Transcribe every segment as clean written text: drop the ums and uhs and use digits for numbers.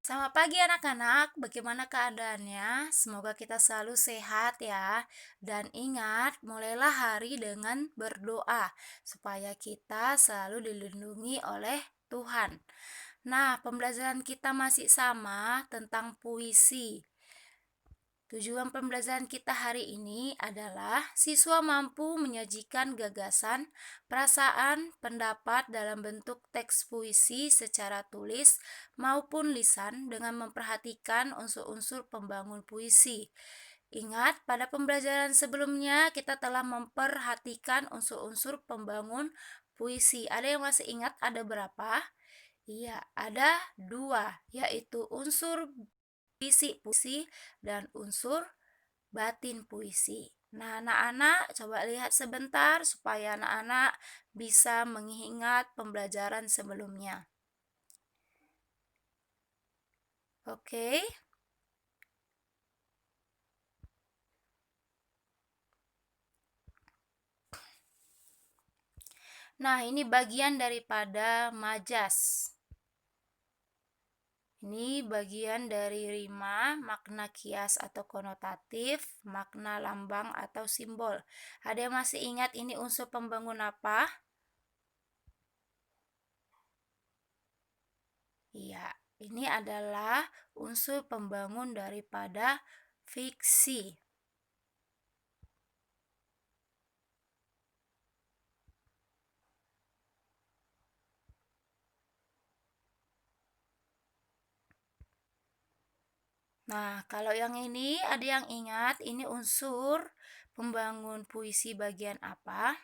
Selamat pagi anak-anak, bagaimana keadaannya? Semoga kita selalu sehat ya. Dan ingat, mulailah hari dengan berdoa supaya kita selalu dilindungi oleh Tuhan. Nah, pembelajaran kita masih sama tentang puisi. Tujuan pembelajaran kita hari ini adalah siswa mampu menyajikan gagasan, perasaan, pendapat dalam bentuk teks puisi secara tulis maupun lisan dengan memperhatikan unsur-unsur pembangun puisi. Ingat, pada pembelajaran sebelumnya kita telah memperhatikan unsur-unsur pembangun puisi. Ada yang masih ingat ada berapa? Iya, ada dua, yaitu unsur fisik puisi dan unsur batin puisi. Nah, anak-anak coba lihat sebentar supaya anak-anak bisa mengingat pembelajaran sebelumnya. Oke. Nah, ini bagian daripada majas. Ini bagian dari rima, makna kias atau konotatif, makna lambang atau simbol. Ada yang masih ingat ini unsur pembangun apa? Iya, ini adalah unsur pembangun daripada fiksi. Nah, kalau yang ini ada yang ingat ini unsur pembangun puisi bagian apa?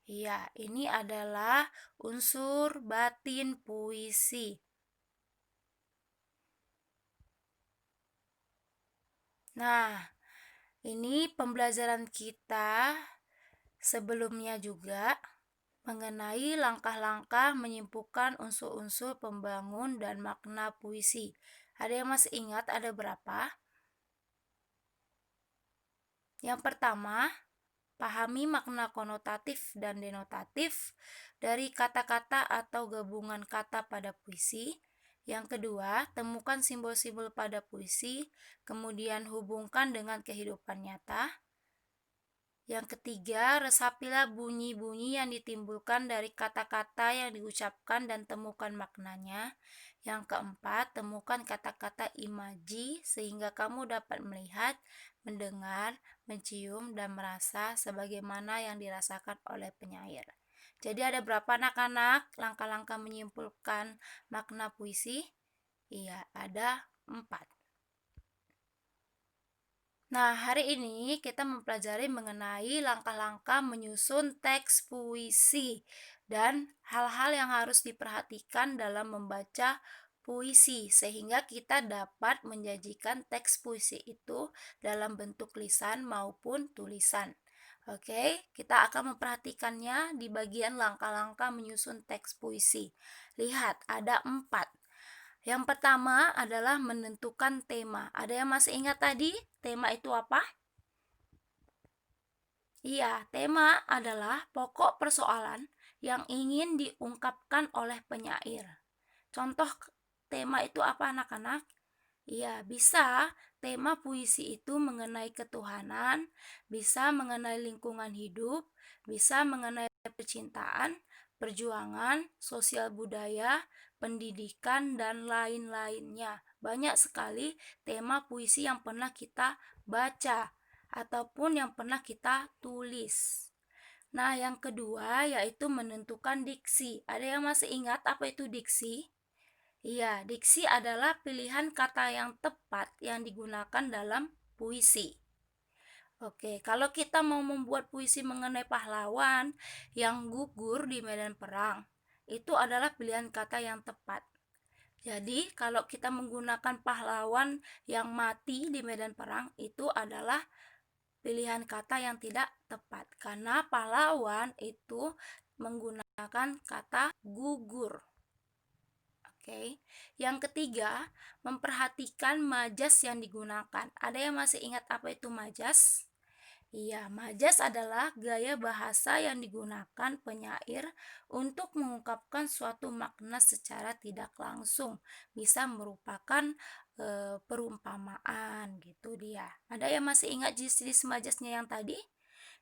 Iya, ini adalah unsur batin puisi. Nah, ini pembelajaran kita sebelumnya juga mengenai langkah-langkah menyimpulkan unsur-unsur pembangun dan makna puisi. Ada yang masih ingat ada berapa? Yang pertama, pahami makna konotatif dan denotatif dari kata-kata atau gabungan kata pada puisi. Yang kedua, temukan simbol-simbol pada puisi, kemudian hubungkan dengan kehidupan nyata. Yang ketiga, resapilah bunyi-bunyi yang ditimbulkan dari kata-kata yang diucapkan dan temukan maknanya. Yang keempat, temukan kata-kata imaji sehingga kamu dapat melihat, mendengar, mencium, dan merasa sebagaimana yang dirasakan oleh penyair. Jadi ada berapa anak-anak langkah-langkah menyimpulkan makna puisi? Iya, ada 4. Nah, hari ini kita mempelajari mengenai langkah-langkah menyusun teks puisi dan hal-hal yang harus diperhatikan dalam membaca puisi sehingga kita dapat menjanjikan teks puisi itu dalam bentuk lisan maupun tulisan. Oke, kita akan memperhatikannya di bagian langkah-langkah menyusun teks puisi. Lihat, ada 4. Yang pertama adalah menentukan tema. Ada yang masih ingat tadi? Tema itu apa? Iya, tema adalah pokok persoalan yang ingin diungkapkan oleh penyair. Contoh tema itu apa anak-anak? Iya, bisa tema puisi itu mengenai ketuhanan, bisa mengenai lingkungan hidup, bisa mengenai percintaan, perjuangan, sosial budaya, pendidikan, dan lain-lainnya. Banyak sekali tema puisi yang pernah kita baca ataupun yang pernah kita tulis. Nah, yang kedua yaitu menentukan diksi. Ada yang masih ingat apa itu diksi? Iya, diksi adalah pilihan kata yang tepat yang digunakan dalam puisi. Oke, kalau kita mau membuat puisi mengenai pahlawan yang gugur di medan perang, itu adalah pilihan kata yang tepat. Jadi, kalau kita menggunakan pahlawan yang mati di medan perang, itu adalah pilihan kata yang tidak tepat karena pahlawan itu menggunakan kata gugur. Oke. Yang ketiga, memperhatikan majas yang digunakan. Ada yang masih ingat apa itu majas? Iya, majas adalah gaya bahasa yang digunakan penyair untuk mengungkapkan suatu makna secara tidak langsung. Bisa merupakan perumpamaan gitu dia. Ada yang masih ingat jenis majasnya yang tadi?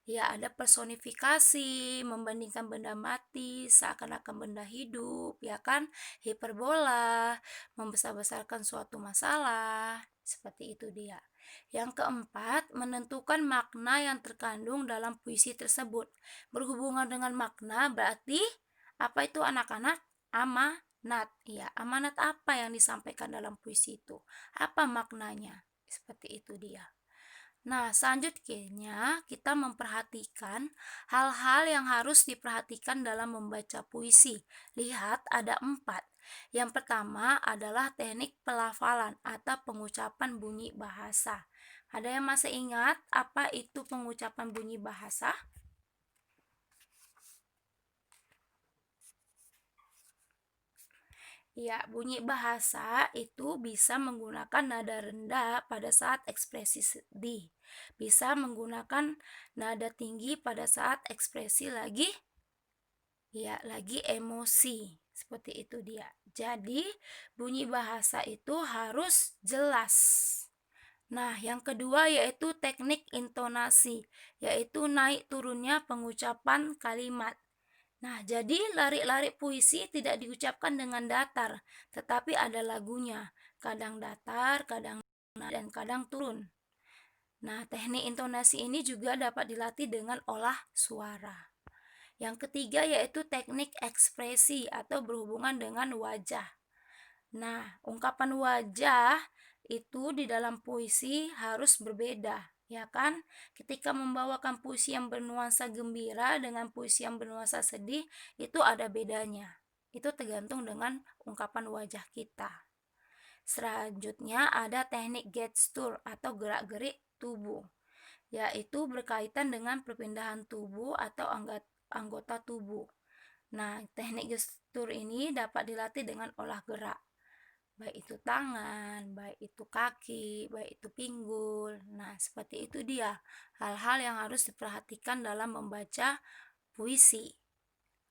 Ya, ada personifikasi, membandingkan benda mati seakan-akan benda hidup, ya kan? Hiperbola, membesar-besarkan suatu masalah, seperti itu dia. Yang keempat, menentukan makna yang terkandung dalam puisi tersebut. Berhubungan dengan makna berarti apa itu anak-anak? Amanat. Ya, amanat apa yang disampaikan dalam puisi itu? Apa maknanya? Seperti itu dia. Nah, selanjutnya kita memperhatikan hal-hal yang harus diperhatikan dalam membaca puisi. Lihat, ada 4. Yang pertama adalah teknik pelafalan atau pengucapan bunyi bahasa. Ada yang masih ingat apa itu pengucapan bunyi bahasa? Ya, bunyi bahasa itu bisa menggunakan nada rendah pada saat ekspresi sedih. Bisa menggunakan nada tinggi pada saat ekspresi lagi emosi. Seperti itu dia. Jadi, bunyi bahasa itu harus jelas. Nah, yang kedua yaitu teknik intonasi, yaitu naik turunnya pengucapan kalimat. Nah, jadi larik-larik puisi tidak diucapkan dengan datar, tetapi ada lagunya. Kadang datar, kadang naik, dan kadang turun. Nah, teknik intonasi ini juga dapat dilatih dengan olah suara. Yang ketiga yaitu teknik ekspresi atau berhubungan dengan wajah. Nah, ungkapan wajah itu di dalam puisi harus berbeda, ya kan? Ketika membawakan puisi yang bernuansa gembira dengan puisi yang bernuansa sedih, itu ada bedanya. Itu tergantung dengan ungkapan wajah kita. Selanjutnya ada teknik gestur atau gerak-gerik tubuh, yaitu berkaitan dengan perpindahan tubuh atau anggota tubuh. Nah, teknik gestur ini dapat dilatih dengan olah gerak, baik itu tangan, baik itu kaki, baik itu pinggul. Nah, seperti itu dia hal-hal yang harus diperhatikan dalam membaca puisi.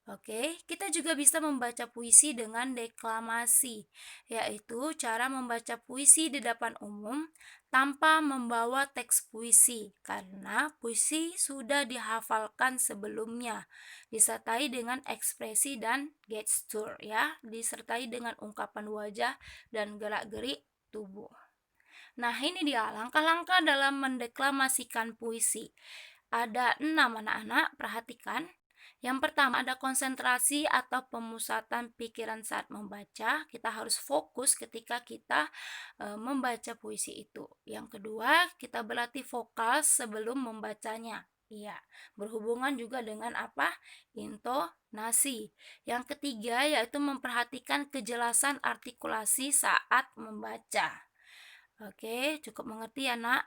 Oke, kita juga bisa membaca puisi dengan deklamasi, yaitu cara membaca puisi di depan umum tanpa membawa teks puisi, karena puisi sudah dihafalkan sebelumnya, disertai dengan ekspresi dan gestur, ya, disertai dengan ungkapan wajah dan gerak-gerik tubuh. Nah, ini dia langkah-langkah dalam mendeklamasikan puisi. Ada 6 anak-anak, perhatikan. Yang pertama ada konsentrasi atau pemusatan pikiran saat membaca. Kita harus fokus ketika kita membaca puisi itu. Yang kedua, kita berlatih vokal sebelum membacanya. Iya, berhubungan juga dengan apa? Intonasi. Yang ketiga yaitu memperhatikan kejelasan artikulasi saat membaca. Oke, cukup mengerti ya, Nak?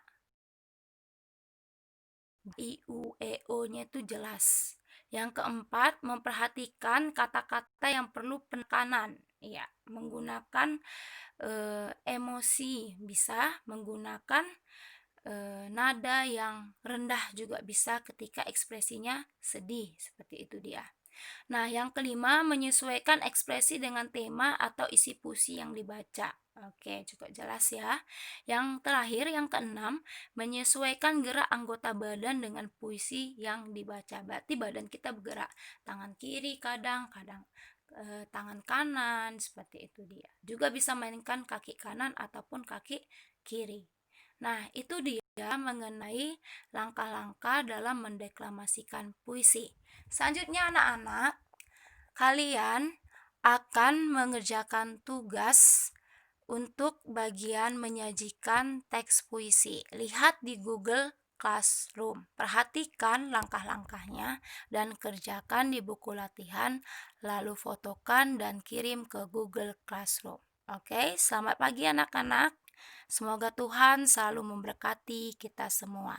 I, U, E, O-nya itu jelas. Yang keempat, memperhatikan kata-kata yang perlu penekanan. Iya, menggunakan emosi, bisa menggunakan nada yang rendah juga bisa ketika ekspresinya sedih, seperti itu dia. Nah, yang kelima, menyesuaikan ekspresi dengan tema atau isi puisi yang dibaca. Oke, cukup jelas ya. Yang terakhir, yang keenam, menyesuaikan gerak anggota badan dengan puisi yang dibaca. Berarti badan kita bergerak, tangan kiri kadang tangan kanan, seperti itu dia. Juga bisa mainkan kaki kanan ataupun kaki kiri. Nah, itu dia mengenai langkah-langkah dalam mendeklamasikan puisi. Selanjutnya anak-anak, kalian akan mengerjakan tugas untuk bagian menyajikan teks puisi. Lihat di Google Classroom. Perhatikan langkah-langkahnya dan kerjakan di buku latihan, lalu fotokan dan kirim ke Google Classroom. Oke, selamat pagi anak-anak. Semoga Tuhan selalu memberkati kita semua.